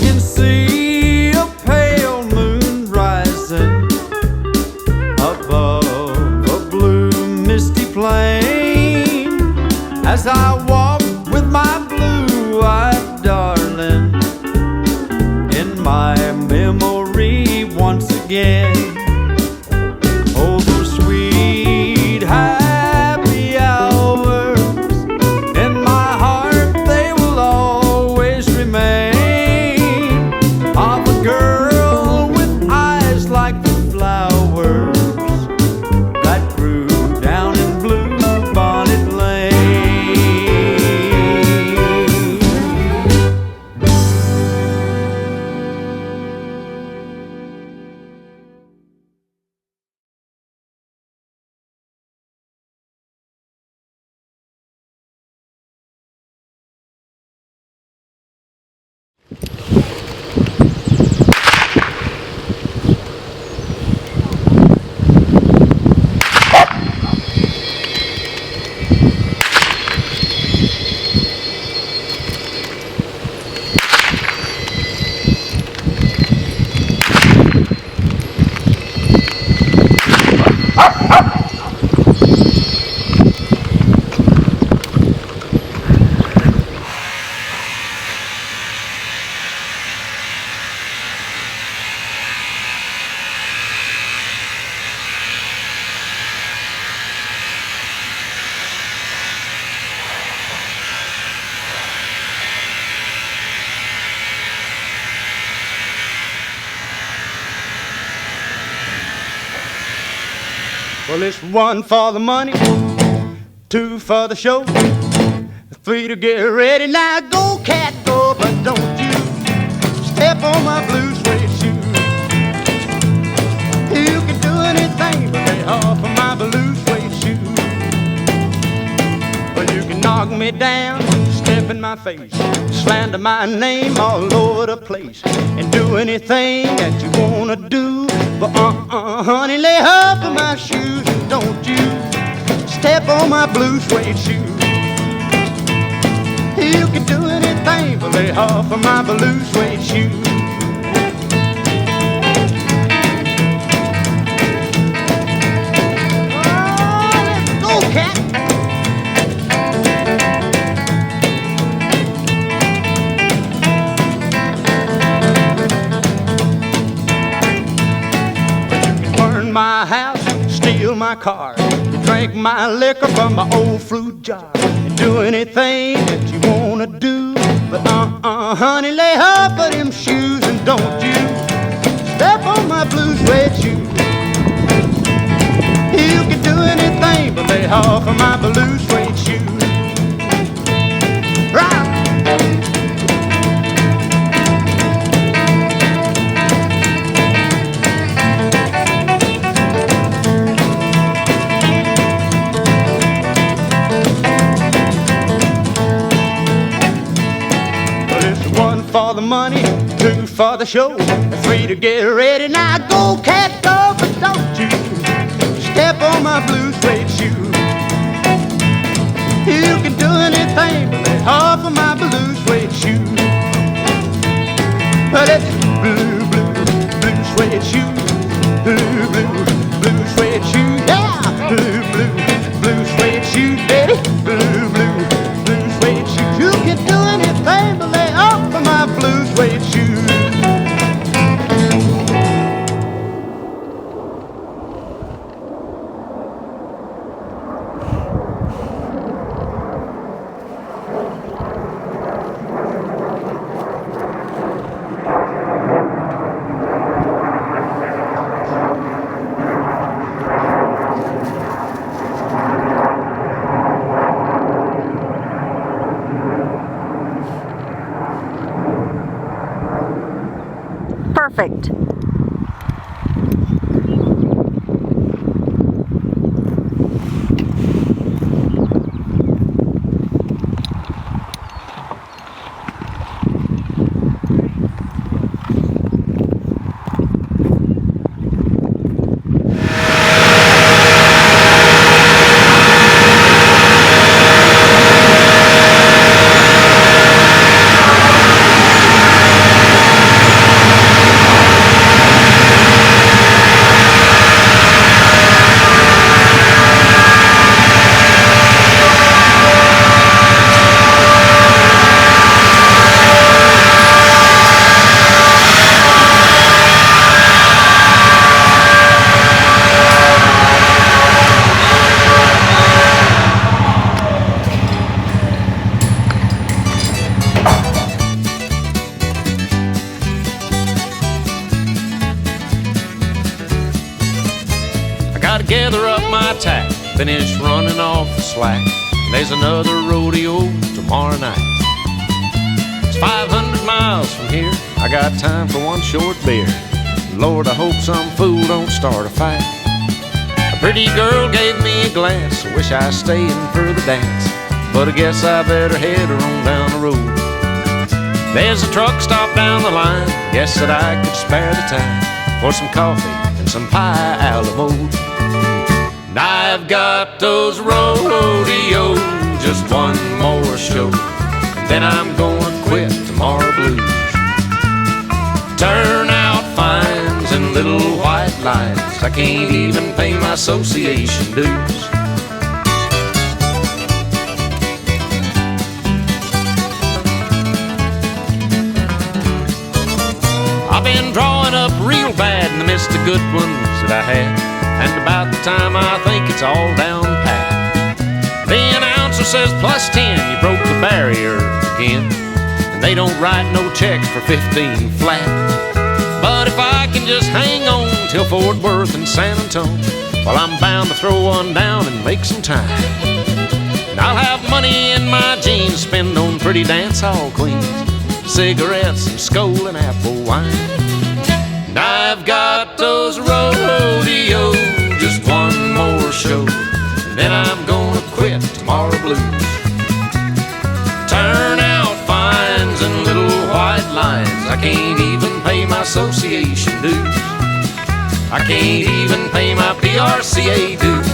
can see a pale moon rising above a blue misty plain as I walk with my blue-eyed darling in my memory once again. Oh, those sweet happy hours in my heart, they will always remain, of a girl with eyes like the flowers that grew down in Bluebonnet Lane. Well, it's 1 for the money, 2 for the show, 3 to get ready. Now go, cat, go, but don't you step on my blue suede shoe. You can do anything but lay off of my blue suede shoe. Well, you can knock me down, step in my face, slander my name all over the place, and do anything that you wanna do. But honey, lay off of my shoes and don't you step on my blue suede shoe. You can do anything but lay off of my blue suede shoe. Oh, let's go, cat. My house, steal my car, drink my liquor from my old fruit jar, and do anything that you wanna do. But honey, lay off of them shoes and don't you step on my blue suede shoe. You can do anything but lay off of my blue suede shoe. Right. For the money, 2 for the show, 3 to get ready. Now go, cat, go, but don't you step on my blue suede shoe. You can do anything but lay off of my blue suede shoe. Well, it's blue, blue, blue suede shoe, blue, blue, blue suede shoe, yeah, blue, blue, blue suede shoe, baby, blue, blue, blue suede shoe. You can do anything but lay off of my blue suede shoe. Perfect. up my tack, finished running off the slack. There's another rodeo tomorrow night. It's 500 miles from here, I got time for one short beer. Lord, I hope some fool don't start a fight. A pretty girl gave me a glass, I wish I was staying for the dance, but I guess I better head her on down the road. There's a truck stop down the line, guess that I could spare the time for some coffee and some pie a la mode. And I've got those rodeo, just one more show, and then I'm gonna quit tomorrow blues. Turnout fines and little white lines, I can't even pay my association dues. I've been drawing up real bad in the midst of good ones that I had, and about the time I think it's all down pat, the announcer says +10, you broke the barrier again, and they don't write no checks for 15 flat. But if I can just hang on till Fort Worth and San Antonio, well, I'm bound to throw one down and make some time. And I'll have money in my jeans, spend on pretty dance hall queens, cigarettes and Skol and apple wine. And I've got those rodeo, just one more show, and then I'm gonna quit tomorrow blues. Turnout fines and little white lines, I can't even pay my association dues. I can't even pay my PRCA dues.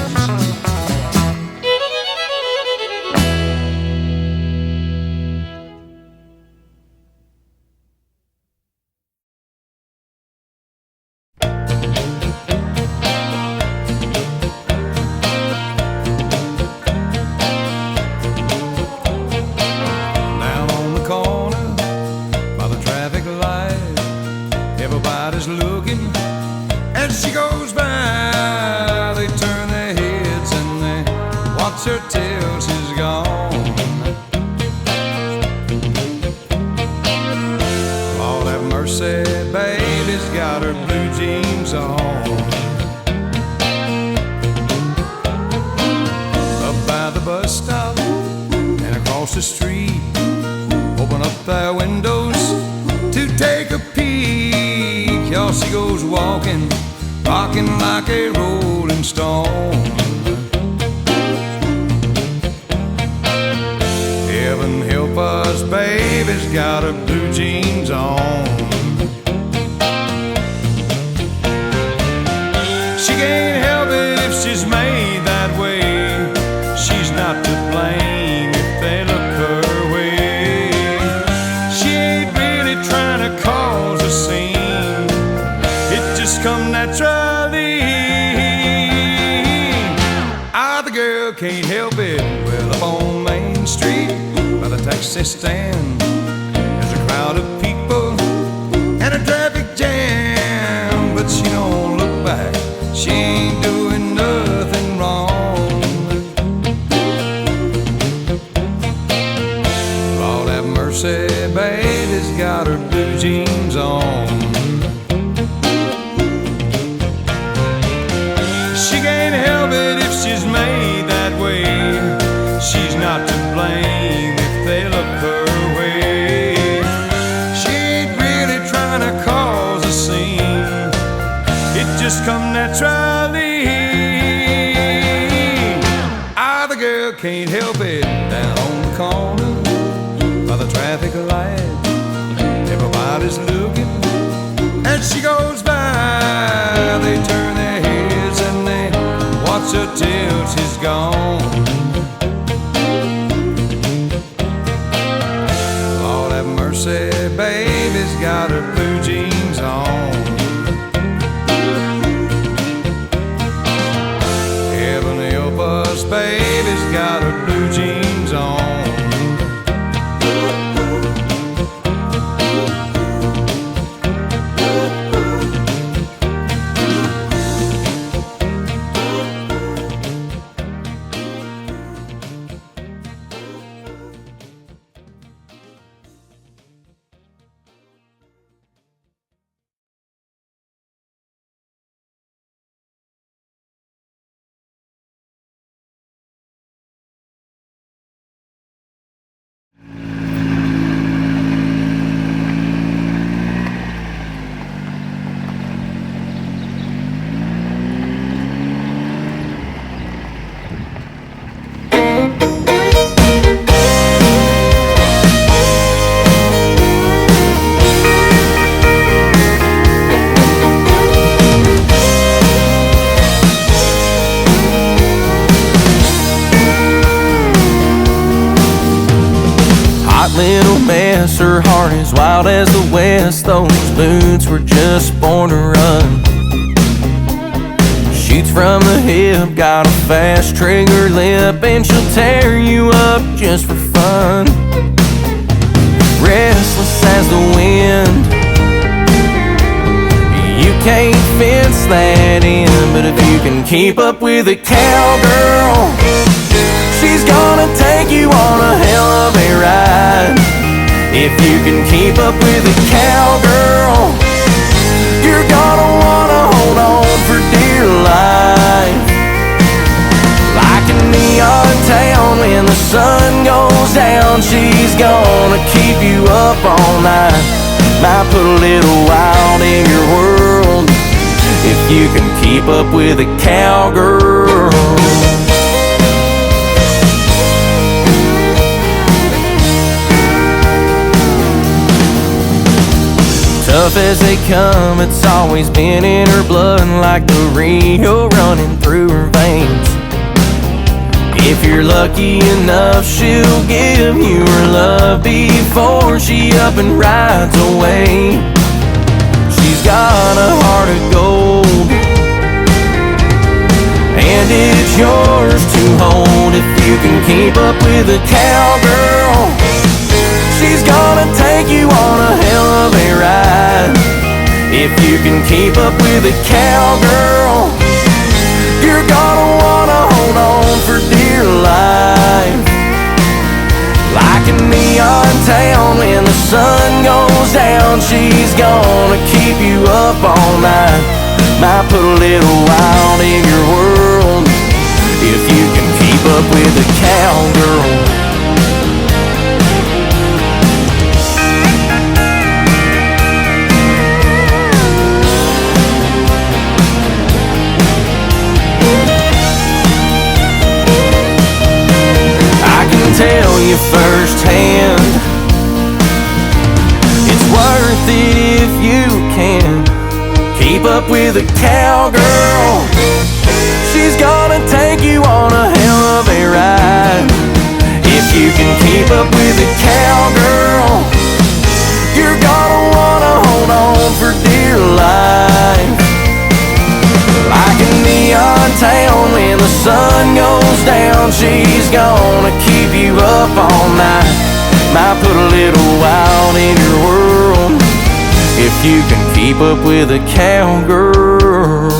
Her till she's gone. Lord have mercy, baby's got her blue jeans on. Up by the bus stop and across the street, open up their windows to take a peek. Y'all, she goes walking, rocking like a rolling stone. Heaven help us, baby's got her blue jeans on. She can't help it if she's made that way. She's not to blame if they look her way. She ain't really trying to cause a scene, it just come naturally. The girl can't help it. Well, up on Main Street by the taxi stand, there's a crowd of people and a traffic jam, but she don't look back, she ain't doing nothing wrong. Lord have mercy, baby's got her blue jeans on. She can't help it if she's made that way. She's not to blame if they look her way. She ain't really trying to cause a scene, it just come naturally. The girl can't help it. Down on the corner by the traffic light, everybody's looking and she goes by. They turn their heads and they watch her till she's gone. Lord have mercy, baby's got her blue jeans on. Heaven help us, baby's got her blue jeans on. guess her heart is wild as the west. Those boots were just born to run. Shoots from the hip, got a fast trigger lip, and she'll tear you up just for fun. Restless as the wind, you can't fence that in. But if you can keep up with a cowgirl, she's gonna take you on a hell of a ride. If you can keep up with a cowgirl, you're gonna wanna hold on for dear life. Like a neon town when the sun goes down, she's gonna keep you up all night. Might put a little wild in your world if you can keep up with a cowgirl. Tough as they come, it's always been in her blood, like the Rio running through her veins. If you're lucky enough, she'll give you her love before she up and rides away. She's got a heart of gold, and it's yours to hold if you can keep up with a cowgirl. She's gonna take you on a hell of a ride. If you can keep up with a cowgirl, you're gonna wanna hold on for dear life. Like a neon town when the sun goes down, she's gonna keep you up all night. Might put a little wild in your world if you can keep up with a cowgirl. Tell you firsthand, it's worth it if you can keep up with a cowgirl. She's gonna take you on a hell of a ride. If you can keep up with a cowgirl, you're gonna wanna hold on for dear life. Like a neon town when the sun goes down, she's gonna keep you up all night. Might put a little wild in your world if you can keep up with a cowgirl.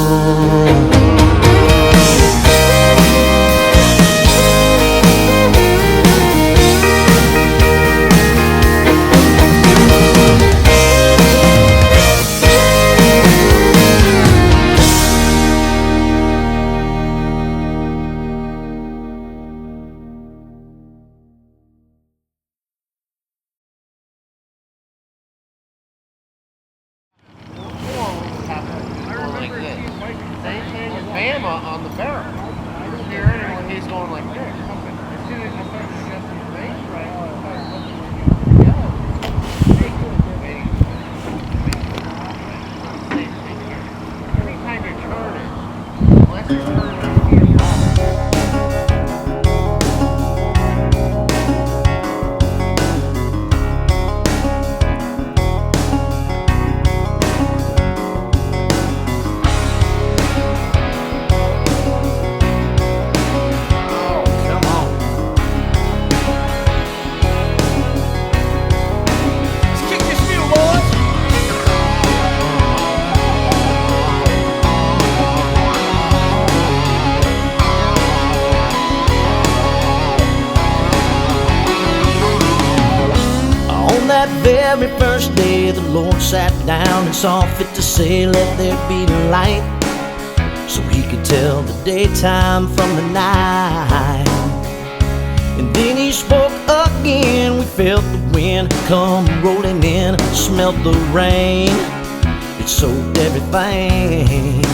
On the barrel. Here, and he's going like this. As soon as you start adjusting the base right, anytime you're turning, unless you're turning very first day the Lord sat down and saw fit to say, let there be light, so he could tell the daytime from the night. And then he spoke again, we felt the wind come rolling in, smelled the rain, it soaked everything.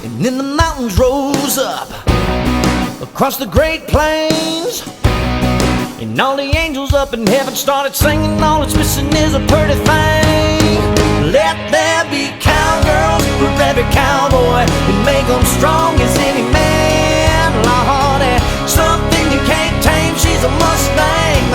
And then the mountains rose up across the Great Plains, and all the angels up in heaven started singing, all it's missing is a pretty thing. Let there be cowgirls for every cowboy, and make them strong as any man. Lordy, something you can't tame, she's a Mustang,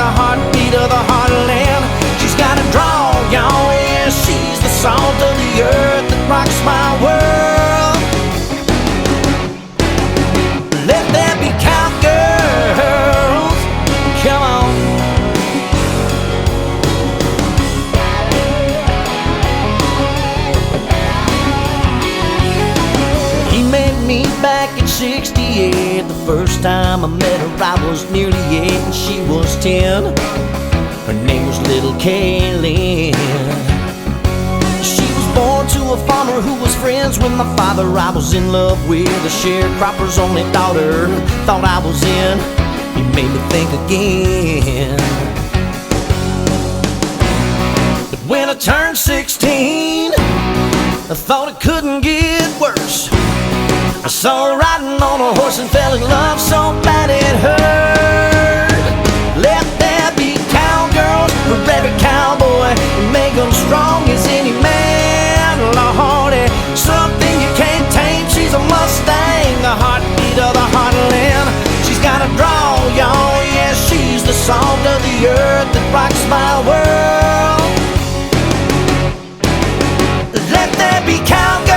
time I met her, I was nearly 8 and she was 10. Her name was little Kaylin. She was born to a farmer who was friends with my father. I was in love with a sharecropper's only daughter. Thought I was in, it made me think again. But when I turned 16, I thought it couldn't get worse. I saw her riding on a horse and fell in love so bad it hurt. Let there be cowgirls for every cowboy, and make them strong as any man. Lordy, something you can't tame. She's a Mustang, the heartbeat of the heartland. She's got a draw, y'all, yeah, she's the salt of the earth that rocks my world. Let there be cowgirls.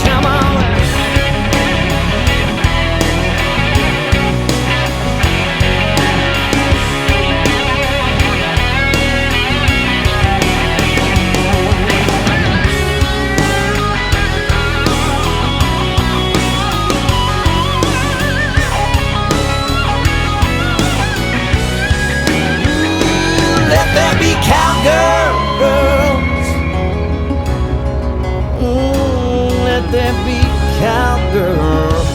Come on. Let there be cowgirls. Let there be cowgirls.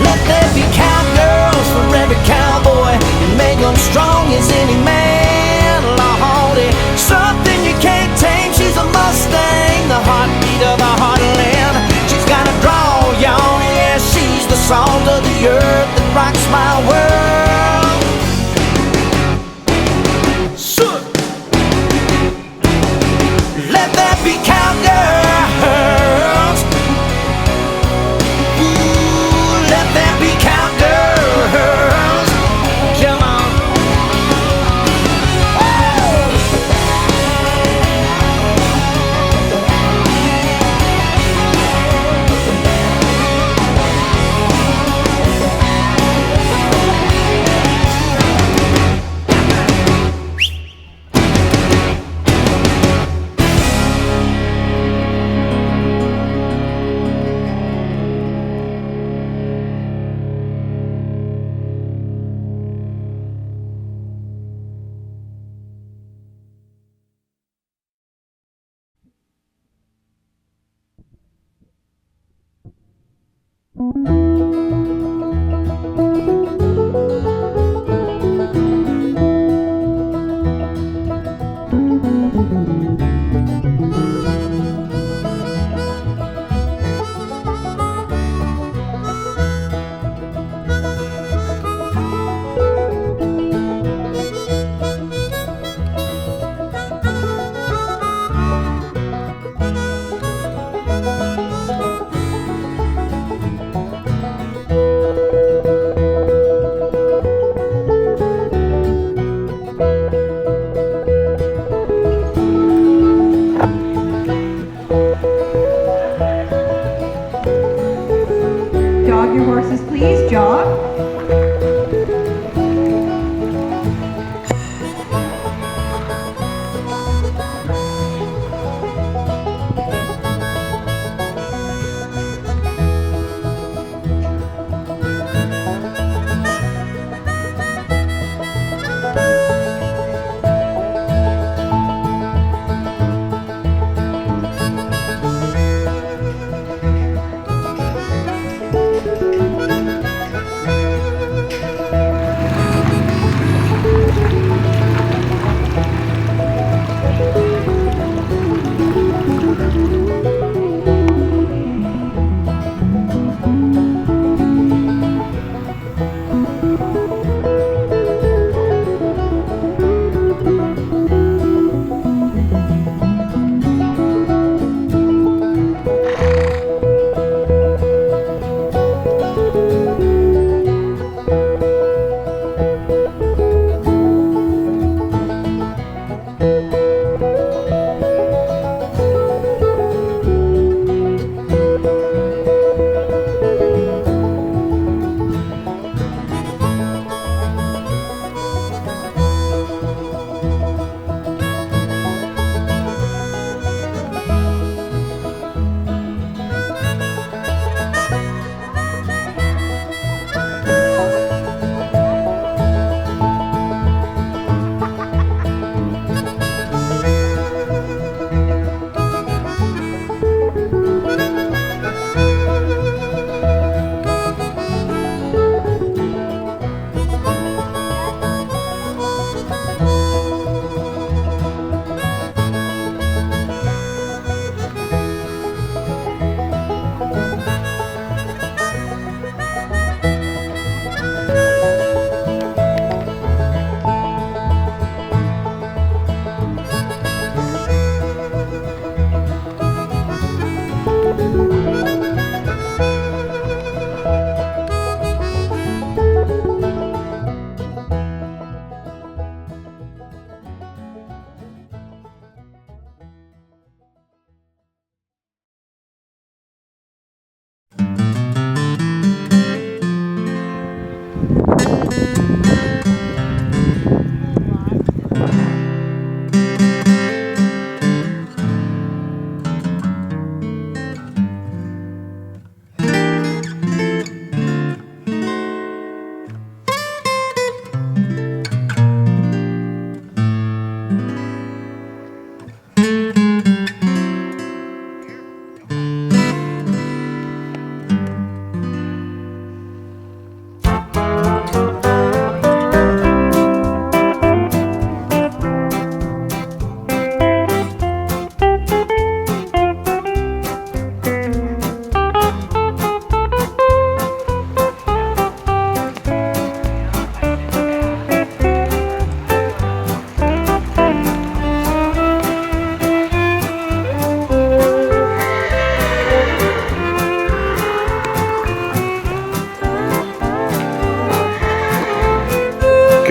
Let there be cowgirls for every cowboy, and make them strong as any man. Lordy, something you can't tame. She's a Mustang, the heartbeat of the heartland. She's got a draw, y'all, yeah, she's the salt of the earth that rocks my world. Let there be cowgirls. Ooh, let there be cowgirls. Come on. Jog your horses, please. Jog.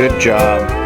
Good job.